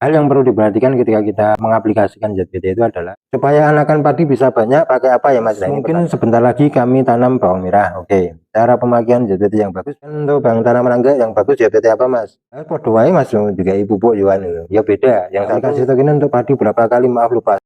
Hal yang perlu diperhatikan ketika kita mengaplikasikan ZBT itu adalah supaya anakan padi bisa banyak, pakai apa ya Mas? Mungkin sebentar lagi kami tanam bawang merah. Oke, cara pemakaian ZBT yang bagus untuk bawang tanaman anggrek yang bagus ZBT apa Mas? Podo wae Mas, juga pupuk Yohan ya beda. Yang saya kasih tahu ini untuk padi berapa kali, maaf lupa.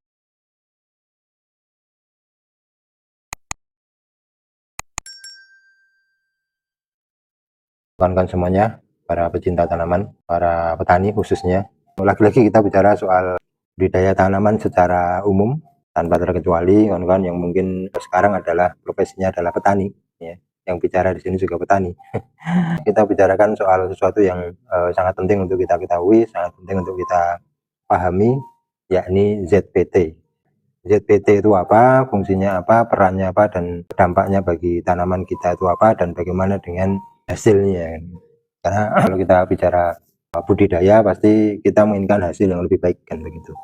Kawan-kawan semuanya, para pecinta tanaman, para petani khususnya. Lagi-lagi kita bicara soal budidaya tanaman secara umum tanpa terkecuali kawan-kawan yang mungkin sekarang adalah profesinya adalah petani, ya. Yang bicara di sini juga petani. Kita bicarakan soal sesuatu yang sangat penting untuk kita ketahui, sangat penting untuk kita pahami, yakni ZBT. ZBT itu apa, fungsinya apa, perannya apa, dan dampaknya bagi tanaman kita itu apa, dan bagaimana dengan hasilnya. Karena kalau kita bicara budidaya pasti kita menginginkan hasil yang lebih baik kan begitu.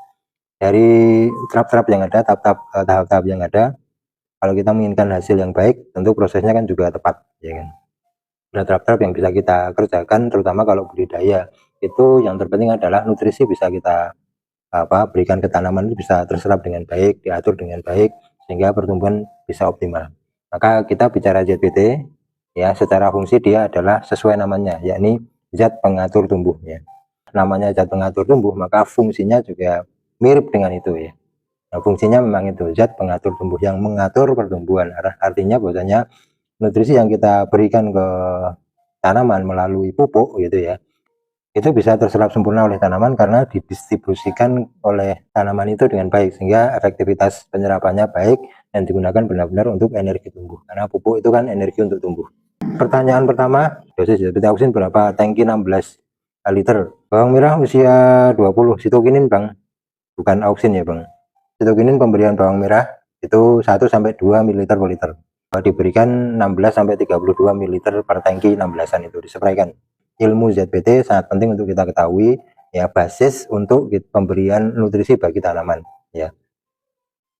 Dari tahap-tahap yang ada, tahap-tahap yang ada, kalau kita menginginkan hasil yang baik, tentu prosesnya kan juga tepat, ya kan. Ada tahap-tahap yang bisa kita kerjakan, terutama kalau budidaya itu yang terpenting adalah nutrisi bisa kita berikan ke tanaman itu bisa terserap dengan baik, diatur dengan baik sehingga pertumbuhan bisa optimal. Maka kita bicara ZBT ya, secara fungsi dia adalah sesuai namanya, yakni zat pengatur tumbuh ya. Namanya zat pengatur tumbuh, maka fungsinya juga mirip dengan itu ya. Nah, fungsinya memang itu zat pengatur tumbuh yang mengatur pertumbuhan. Artinya bahwasanya nutrisi yang kita berikan ke tanaman melalui pupuk gitu ya, itu bisa terserap sempurna oleh tanaman karena didistribusikan oleh tanaman itu dengan baik sehingga efektivitas penyerapannya baik dan digunakan benar-benar untuk energi tumbuh, karena pupuk itu kan energi untuk tumbuh. Pertanyaan pertama, dosis ZBT auksin berapa? Tangki 16 liter. Bawang merah usia 20, sitokinin Bang, bukan auksin ya Bang. Sitokinin pemberian bawang merah itu 1-2 ml per liter. Diberikan 16-32 ml per tangki 16an itu disepraikan. Ilmu ZBT sangat penting untuk kita ketahui ya, basis untuk pemberian nutrisi bagi tanaman ya.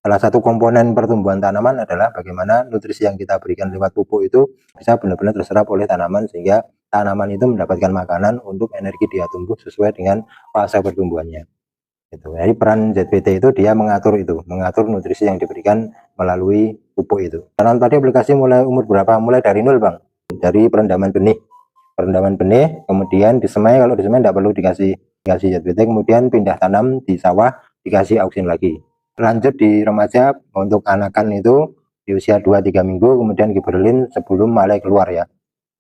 Salah satu komponen pertumbuhan tanaman adalah bagaimana nutrisi yang kita berikan lewat pupuk itu bisa benar-benar terserap oleh tanaman sehingga tanaman itu mendapatkan makanan untuk energi dia tumbuh sesuai dengan fase pertumbuhannya. Jadi peran ZBT itu dia mengatur nutrisi yang diberikan melalui pupuk itu. Tanaman padi aplikasi mulai umur berapa? Mulai dari 0 Bang, dari perendaman benih, kemudian disemai, kalau disemai tidak perlu dikasih ZBT, kemudian pindah tanam di sawah dikasih auksin lagi. Lanjut di remaja untuk anakan itu di usia 2-3 minggu, kemudian giberelin sebelum mulai keluar ya,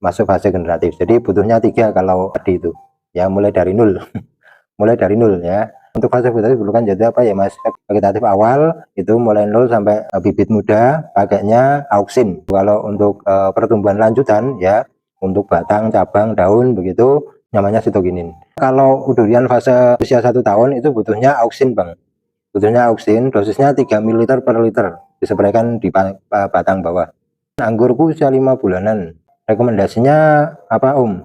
masuk fase generatif. Jadi butuhnya 3 kalau padi itu ya, mulai dari 0 mulai dari 0 ya. Untuk fase vegetatif diperlukan jadi apa ya Mas? Vegetatif awal itu mulai 0 sampai bibit muda pakainya auksin. Kalau untuk pertumbuhan lanjutan ya, untuk batang, cabang, daun begitu namanya sitokinin. Kalau durian fase usia 1 tahun itu butuhnya auksin Bang. Butuhnya auksin, dosisnya 3 ml per liter disepraikan di batang bawah. Anggurku usia 5 bulanan. Rekomendasinya apa Om?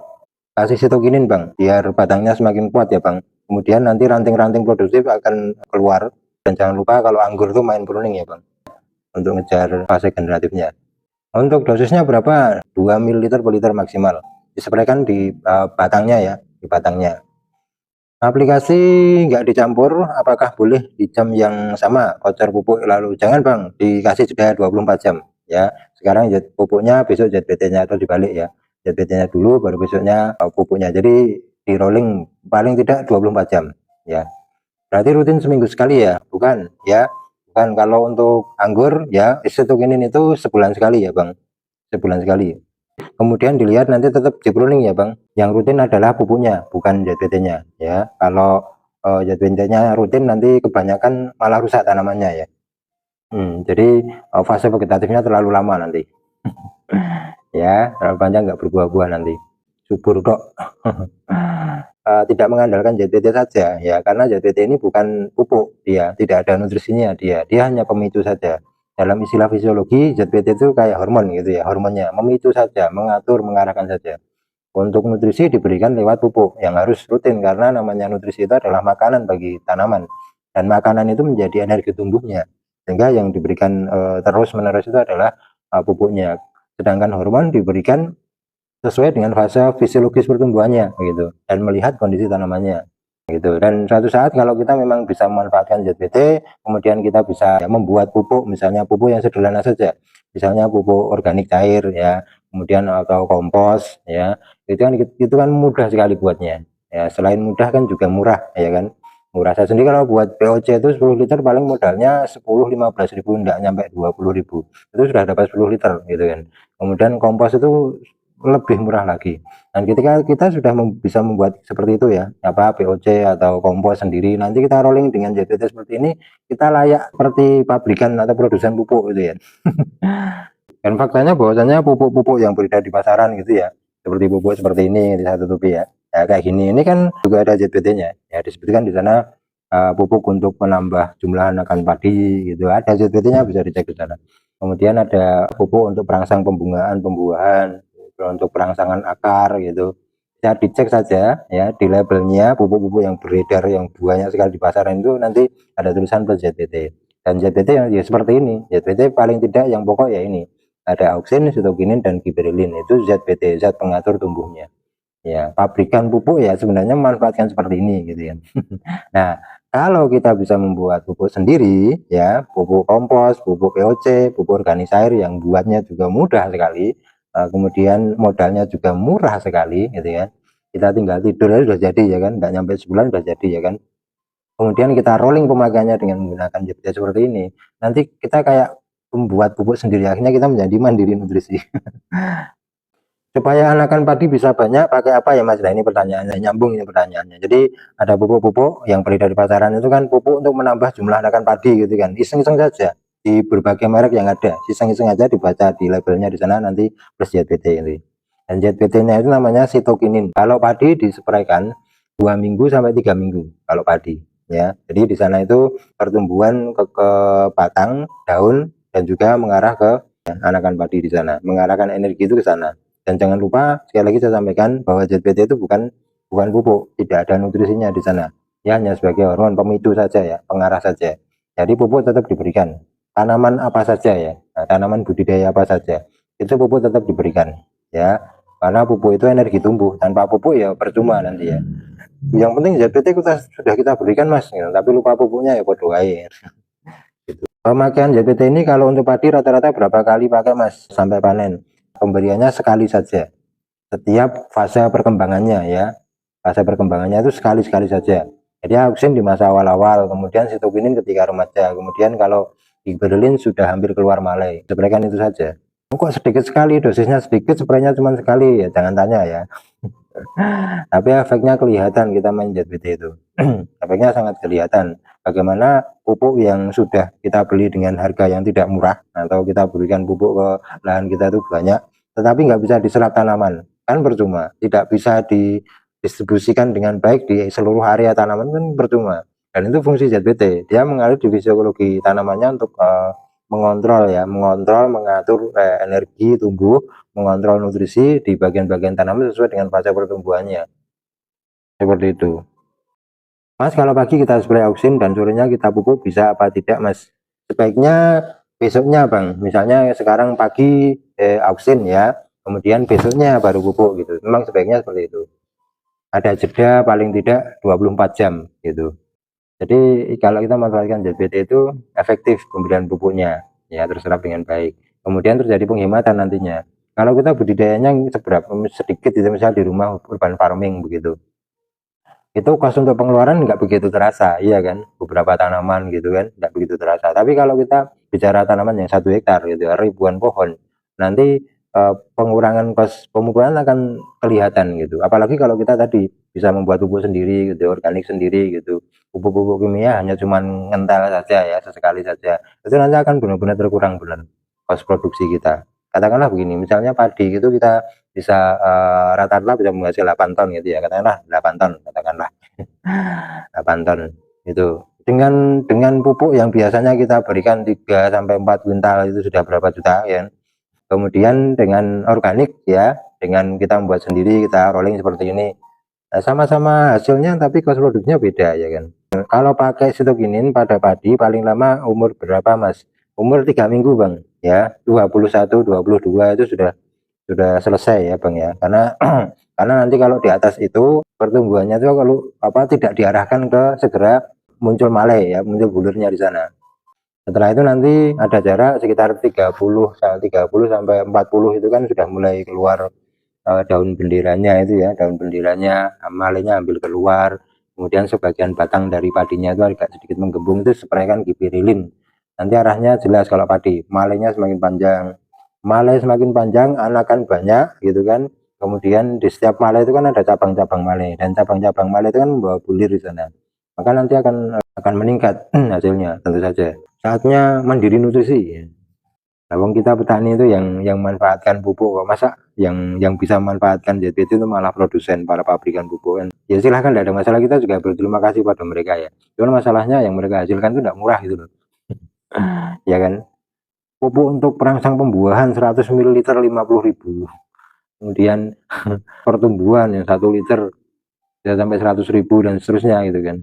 Kasih sitokinin Bang, biar batangnya semakin kuat ya Bang. Kemudian nanti ranting-ranting produktif akan keluar. Dan jangan lupa kalau anggur itu main pruning ya Bang, untuk ngejar fase generatifnya. Untuk dosisnya berapa? 2 ml per liter maksimal. Disepraikan di batangnya ya, di batangnya. Aplikasi nggak dicampur, apakah boleh di jam yang sama voucher pupuk? Lalu jangan Bang, dikasih jeda 24 jam ya. Sekarang pupuknya, besok ZBT-nya, atau dibalik ya. ZBT-nya dulu baru besoknya pupuknya. Jadi di rolling paling tidak 24 jam ya. Berarti rutin seminggu sekali ya? Bukan ya. Bukan, kalau untuk anggur ya sitokinin itu sebulan sekali ya Bang. Sebulan sekali. Kemudian dilihat nanti tetap di pruning ya Bang. Yang rutin adalah pupuknya, bukan ZBT-nya ya. Kalau ZBT-nya rutin nanti kebanyakan malah rusak tanamannya ya. Jadi fase vegetatifnya terlalu lama nanti. Ya, terlalu panjang nggak berbuah-buah nanti. Subur kok. Tidak mengandalkan ZBT saja ya, karena ZBT ini bukan pupuk, dia tidak ada nutrisinya, dia hanya pemicu saja. Dalam istilah fisiologi, ZBT itu kayak hormon gitu ya, hormonnya memicu saja, mengatur, mengarahkan saja. Untuk nutrisi diberikan lewat pupuk yang harus rutin, karena namanya nutrisi itu adalah makanan bagi tanaman, dan makanan itu menjadi energi tumbuhnya, sehingga yang diberikan terus menerus itu adalah pupuknya. Sedangkan hormon diberikan sesuai dengan fase fisiologis pertumbuhannya gitu, dan melihat kondisi tanamannya. gitu. Dan suatu saat kalau kita memang bisa memanfaatkan ZBT, kemudian kita bisa ya, membuat pupuk, misalnya pupuk yang sederhana saja, misalnya pupuk organik cair ya, kemudian atau kompos ya, itu kan mudah sekali buatnya ya. Selain mudah kan juga murah ya kan, murah. Saya sendiri kalau buat POC itu 10 liter paling modalnya 10-15 ribu, enggak nyampe 20 ribu, itu sudah dapat 10 liter gitu kan. Kemudian kompos itu lebih murah lagi. Dan ketika kita sudah bisa membuat seperti itu ya, apa POC atau kompos sendiri, nanti kita rolling dengan ZBT seperti ini, kita layak seperti pabrikan atau produsen pupuk gitu ya. Dan faktanya bahwasanya pupuk-pupuk yang beredar di pasaran gitu ya, seperti pupuk seperti ini saya tutupi ya, kayak gini, ini kan juga ada ZBT-nya ya, disebutkan di sana pupuk untuk menambah jumlah anakan padi gitu, ada ZBT-nya, bisa dicek di sana. Kemudian ada pupuk untuk perangsang pembungaan, pembuahan, untuk perangsangan akar gitu, bisa dicek saja ya di labelnya. Pupuk-pupuk yang beredar yang buahnya sekali di pasaran itu nanti ada tulisan plus ZBT. Dan ZBT yang ya seperti ini, ZBT paling tidak yang pokok ya ini, ada auksin, sitokinin, dan gibberellin, itu ZBT, zat pengatur tumbuhnya ya. Pabrikan pupuk ya sebenarnya memanfaatkan seperti ini gitu ya. Nah, kalau kita bisa membuat pupuk sendiri ya, pupuk kompos, pupuk POC, pupuk organik cair yang buatnya juga mudah sekali, kemudian modalnya juga murah sekali gitu ya, kita tinggal tidur aja sudah jadi ya kan, nggak nyampe sebulan sudah jadi ya kan. Kemudian kita rolling pemakaiannya dengan menggunakan ZBT seperti ini, nanti kita kayak membuat pupuk sendiri, akhirnya kita menjadi mandiri nutrisi. Supaya anakan padi bisa banyak, pakai apa ya Mas? Nah ini pertanyaannya, nyambung ini pertanyaannya. Jadi ada pupuk-pupuk yang beredar di pasaran itu kan pupuk untuk menambah jumlah anakan padi gitu kan. Iseng-iseng saja di berbagai merek yang ada, iseng-iseng aja dibaca di labelnya di sana nanti plus ZBT ini. Dan ZBT-nya itu namanya sitokinin. Kalau padi disepraikan 2 minggu sampai 3 minggu kalau padi ya. Jadi di sana itu pertumbuhan ke batang, daun, dan juga mengarah ke anakan padi di sana, mengarahkan energi itu ke sana. Dan jangan lupa sekali lagi saya sampaikan bahwa ZBT itu bukan pupuk, tidak ada nutrisinya di sana. Ya hanya sebagai hormon pemicu saja ya, pengarah saja. Jadi pupuk tetap diberikan. Tanaman apa saja ya, nah, tanaman budidaya apa saja, itu pupuk tetap diberikan ya. Karena pupuk itu energi tumbuh, tanpa pupuk ya percuma nanti ya. Yang penting ZBT sudah kita berikan Mas, gitu. Tapi lupa pupuknya ya bodoh air. Gitu. Pemakaian ZBT ini kalau untuk padi rata-rata berapa kali pakai Mas sampai panen? Pemberiannya sekali saja setiap fase perkembangannya ya. Fase perkembangannya itu sekali-sekali saja. Jadi auksin di masa awal-awal, kemudian sitokinin ketika remaja, kemudian kalau gibberellin sudah hampir keluar malai, spraykan itu saja. Kok sedikit sekali, dosisnya sedikit, spraynya cuma sekali ya, jangan tanya ya. Tapi efeknya kelihatan kita main ZBT itu. Efeknya sangat kelihatan. Bagaimana pupuk yang sudah kita beli dengan harga yang tidak murah, atau kita berikan pupuk ke lahan kita itu banyak, tetapi nggak bisa diserap tanaman, kan percuma. Tidak bisa didistribusikan dengan baik di seluruh area tanaman, kan percuma. Dan itu fungsi ZBT, dia mengalir di fisiologi tanamannya untuk mengontrol ya, mengatur energi tumbuh, mengontrol nutrisi di bagian-bagian tanaman sesuai dengan fase pertumbuhannya. Seperti itu. Mas, kalau pagi kita spray auksin dan sorenya kita pupuk, bisa apa tidak Mas? Sebaiknya besoknya Bang, misalnya sekarang pagi auksin ya, kemudian besoknya baru pupuk gitu. Memang sebaiknya seperti itu. Ada jeda paling tidak 24 jam gitu. Jadi kalau kita memanfaatkan ZBT itu efektif pemberian pupuknya ya, terserap dengan baik. Kemudian terjadi penghematan nantinya. Kalau kita budidayanya seberapa sedikit itu, misal di rumah urban farming begitu, itu kos untuk pengeluaran nggak begitu terasa, iya kan, beberapa tanaman gitu kan nggak begitu terasa. Tapi kalau kita bicara tanaman yang 1 hektar gitu, ribuan pohon, nanti pengurangan kos pemupukan akan kelihatan gitu. Apalagi kalau kita tadi bisa membuat pupuk sendiri gitu, organik sendiri gitu, pupuk-pupuk kimia hanya cuman ngental saja ya, sesekali saja, itu nanti akan benar-benar terkurang benar kos produksi kita. Katakanlah begini, misalnya padi gitu kita bisa rata-rata bisa menghasil 8 ton gitu ya, katakanlah 8 ton katakanlah 8 ton itu, dengan pupuk yang biasanya kita berikan 3 sampai 4 kuintal itu sudah berapa juta ya. Kemudian dengan organik ya, dengan kita membuat sendiri, kita rolling seperti ini, sama-sama hasilnya tapi kos produksinya beda ya kan. Kalau pakai sitokinin pada padi paling lama umur berapa Mas? Umur 3 minggu Bang ya, 21 22 itu sudah sudah selesai ya Bang ya, karena karena nanti kalau di atas itu pertumbuhannya itu kalau tidak diarahkan ke segera muncul male ya, muncul bulurnya di sana. Setelah itu nanti ada jarak sekitar 30 sampai 40 itu kan sudah mulai keluar daun bendiranya itu ya, daun bendiranya malenya ambil keluar, kemudian sebagian batang dari padinya itu agak sedikit menggembung, itu spraykan gipirilin. Nanti arahnya jelas kalau padi, malenya semakin panjang, male semakin panjang, anakan banyak gitu kan. Kemudian di setiap male itu kan ada cabang-cabang male, dan cabang-cabang male itu kan membawa bulir di sana. Maka nanti akan meningkat hasilnya tentu saja. Saatnya mandiri nutrisi. Nah, kita petani itu yang manfaatkan pupuk, masa yang bisa manfaatkan ZBT itu malah produsen, para pabrikan pupuk kan. Ya silahkan, tidak ada masalah, kita juga berterima kasih pada mereka ya. Cuman masalahnya yang mereka hasilkan itu tidak murah gitu loh. Ya kan. Pupuk untuk perangsang pembuahan 100 ml 50.000. Kemudian pertumbuhan yang 1 liter bisa sampai 100.000 dan seterusnya gitu kan.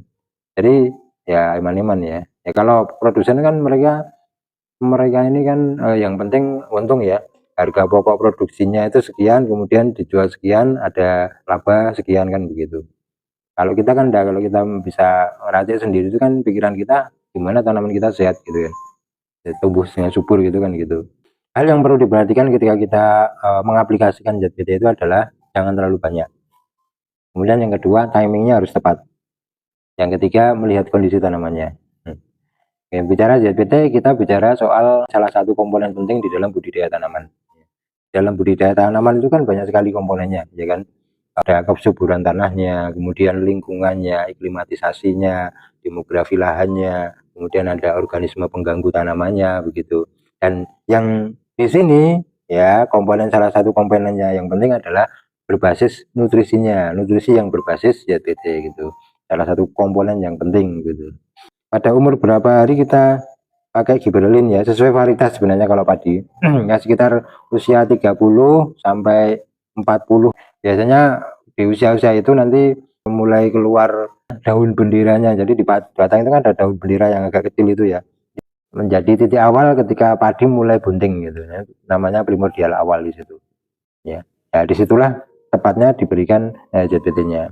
Jadi ya iman-iman ya. Ya kalau produsen kan mereka ini kan yang penting untung ya, harga pokok produksinya itu sekian, kemudian dijual sekian, ada laba sekian kan begitu. Kalau kita kan enggak, kalau kita bisa meracik sendiri itu kan pikiran kita gimana tanaman kita sehat gitu ya, tumbuh dengan subur gitu kan gitu. Hal yang perlu diperhatikan ketika kita mengaplikasikan ZBT itu adalah jangan terlalu banyak. Kemudian yang kedua, timingnya harus tepat. Yang ketiga, melihat kondisi tanamannya. Bicara ZBT, kita bicara soal salah satu komponen penting di dalam budidaya tanaman. Dalam budidaya tanaman itu kan banyak sekali komponennya, ya kan? Ada kesuburan tanahnya, kemudian lingkungannya, iklimatisasinya, demografi lahannya, kemudian ada organisme pengganggu tanamannya, begitu. Dan yang di sini ya salah satu komponennya yang penting adalah berbasis nutrisinya, nutrisi yang berbasis ZBT gitu. Salah satu komponen yang penting gitu. Pada umur berapa hari kita pakai gibberellin ya, sesuai varietas sebenarnya kalau padi. Ya sekitar usia 30 sampai 40. Biasanya di usia-usia itu nanti mulai keluar daun bendiranya. Jadi di batang itu kan ada daun bendera yang agak kecil itu ya. Menjadi titik awal ketika padi mulai bunting gitu ya. Namanya primordial awal di situ. Ya. Ya disitulah tepatnya diberikan ZBT-nya.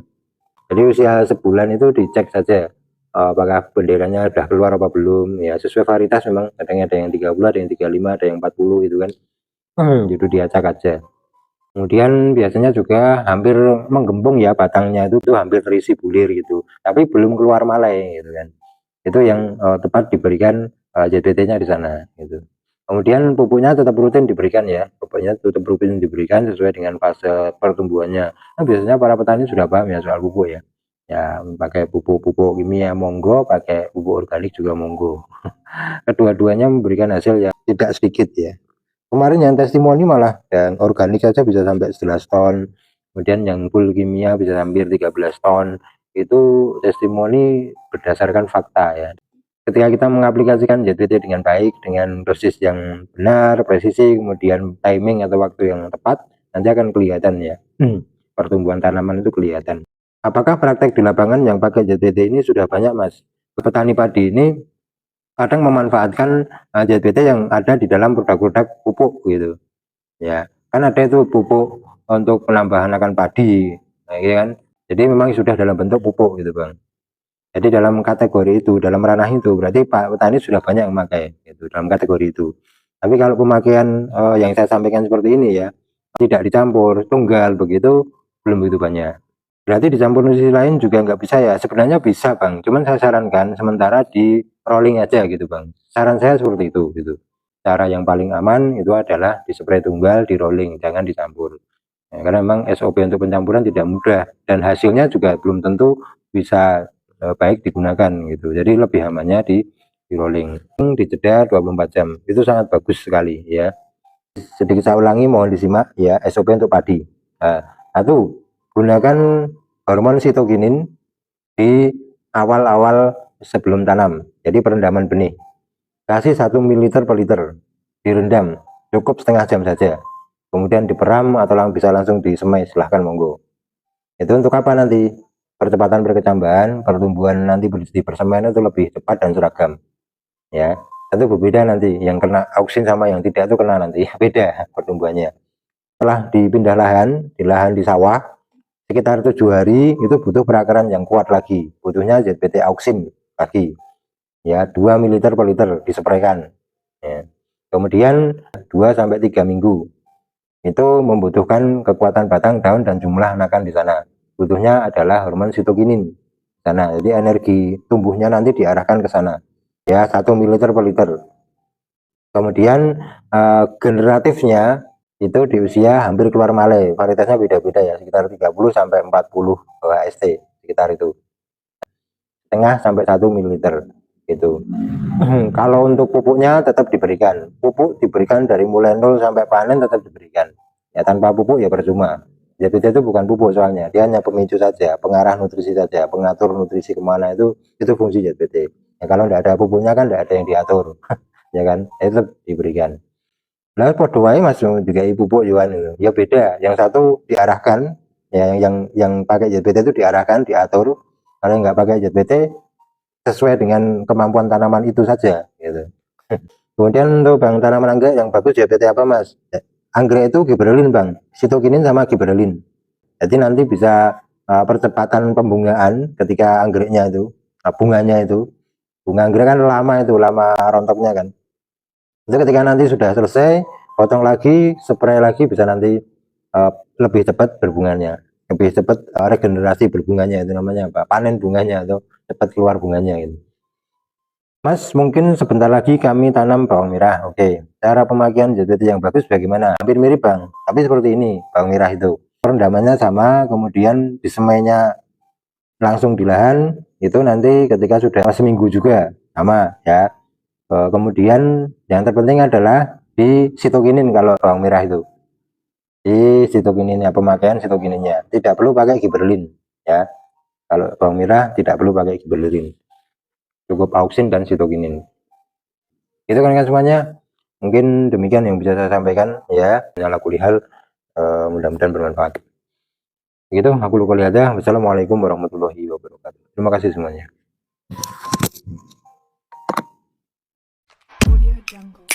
Jadi usia sebulan itu dicek saja apakah benderanya udah keluar apa belum ya, sesuai varietas memang ada yang 30, ada yang 35, ada yang 40 gitu kan. Itu diacak aja. Kemudian biasanya juga hampir menggembung ya batangnya itu tuh hampir terisi bulir gitu, tapi belum keluar malai gitu kan. Itu yang tepat diberikan ZBT-nya di sana gitu. Kemudian pupuknya tetap rutin diberikan ya, pupuknya tetap rutin diberikan sesuai dengan fase pertumbuhannya. Nah, biasanya para petani sudah paham ya soal pupuk ya. Ya, pakai pupuk kimia monggo, pakai pupuk organik juga monggo. Kedua-duanya memberikan hasil yang tidak sedikit ya. Kemarin yang testimoni malah yang organik saja bisa sampai 11 ton. Kemudian yang full kimia bisa hampir 13 ton. Itu testimoni berdasarkan fakta ya. Ketika kita mengaplikasikan ZBT dengan baik, dengan dosis yang benar, presisi, kemudian timing atau waktu yang tepat, nanti akan kelihatan ya. Pertumbuhan tanaman itu kelihatan. Apakah praktek di lapangan yang pakai ZBT ini sudah banyak, Mas? Petani padi ini kadang memanfaatkan ZBT yang ada di dalam produk-produk pupuk gitu. Ya, kan ada itu pupuk untuk penambahan akan padi, ya kan? Jadi memang sudah dalam bentuk pupuk gitu, Bang. Jadi dalam kategori itu, dalam ranah itu, berarti Pak petani sudah banyak yang memakai gitu dalam kategori itu. Tapi kalau pemakaian yang saya sampaikan seperti ini ya, tidak dicampur, tunggal begitu, belum begitu banyak. Berarti dicampur nutrisi lain juga nggak bisa ya? Sebenarnya bisa Bang, cuman saya sarankan sementara di rolling aja gitu Bang. Saran saya seperti itu gitu. Cara yang paling aman itu adalah di spray tunggal, di rolling, jangan dicampur. Ya, karena memang SOP untuk pencampuran tidak mudah dan hasilnya juga belum tentu bisa baik digunakan gitu. Jadi lebih amannya di rolling, di jeda 24 jam. Itu sangat bagus sekali ya. Sedikit saya ulangi, mohon disimak ya, SOP untuk padi. Satu, gunakan hormon sitokinin di awal-awal sebelum tanam, jadi perendaman benih. Kasih 1 ml per liter, direndam cukup setengah jam saja, kemudian diperam atau bisa langsung disemai, silahkan monggo. Itu untuk apa nanti? Percepatan perkecambahan, pertumbuhan nanti di persemaian itu lebih cepat dan seragam ya. Tentu berbeda nanti, yang kena auksin sama yang tidak itu kena nanti beda pertumbuhannya. setelah dipindah lahan, di sawah sekitar 7 hari itu butuh perakaran yang kuat lagi, butuhnya ZBT Auxin lagi ya, 2 ml per liter dispraykan ya. Kemudian 2 sampai 3 minggu itu membutuhkan kekuatan batang, daun, dan jumlah anakan di sana. Butuhnya adalah hormon sitokinin sana, jadi energi tumbuhnya nanti diarahkan ke sana ya, 1 ml per liter. Kemudian generatifnya itu di usia hampir keluar male, varietasnya beda-beda ya, sekitar 30 sampai 40 HST sekitar itu, setengah sampai 1 ml gitu. Kalau untuk pupuknya tetap diberikan, pupuk diberikan dari mulai 0 sampai panen tetap diberikan ya, tanpa pupuk ya percuma. ZBT itu bukan pupuk soalnya, dia hanya pemicu saja, pengarah nutrisi saja, pengatur nutrisi kemana itu fungsi ZBT ya. Kalau tidak ada pupuknya kan tidak ada yang diatur ya kan, itu diberikan. Lalu podo wae Mas juga pupuk ya beda, yang satu diarahkan ya, yang pakai ZBT itu diarahkan, diatur. Kalau nggak pakai ZBT sesuai dengan kemampuan tanaman itu saja gitu. Kemudian untuk Bang tanaman anggrek yang bagus ZBT apa Mas? Anggrek itu giberelin Bang, sitokinin sama giberelin. Jadi nanti bisa percepatan pembungaan ketika anggreknya itu, bunganya itu, bunga anggrek kan lama itu, lama rontoknya kan. Itu ketika nanti sudah selesai, potong lagi, spray lagi, bisa nanti lebih cepat berbunganya, lebih cepat regenerasi berbunganya, itu namanya apa? Panen bunganya atau cepat keluar bunganya gitu. Mas, mungkin sebentar lagi kami tanam bawang merah. Oke, cara pemakaian ZBT yang bagus bagaimana? Hampir mirip Bang, tapi seperti ini bawang merah itu. Perendamannya sama, kemudian disemainya langsung di lahan, itu nanti ketika sudah seminggu juga sama ya. Kemudian yang terpenting adalah di sitokinin kalau bawang merah itu. Di sitokininnya, pemakaian sitokininnya. Tidak perlu pakai giberelin ya. Kalau bawang merah tidak perlu pakai giberelin. Cukup Auxin dan sitokinin. Itu kan semuanya. Mungkin demikian yang bisa saya sampaikan ya. Ala kulli hal, mudah-mudahan bermanfaat. Begitu aku lupa lihat ya. Wassalamualaikum warahmatullahi wabarakatuh. Terima kasih semuanya. Audio Jungle.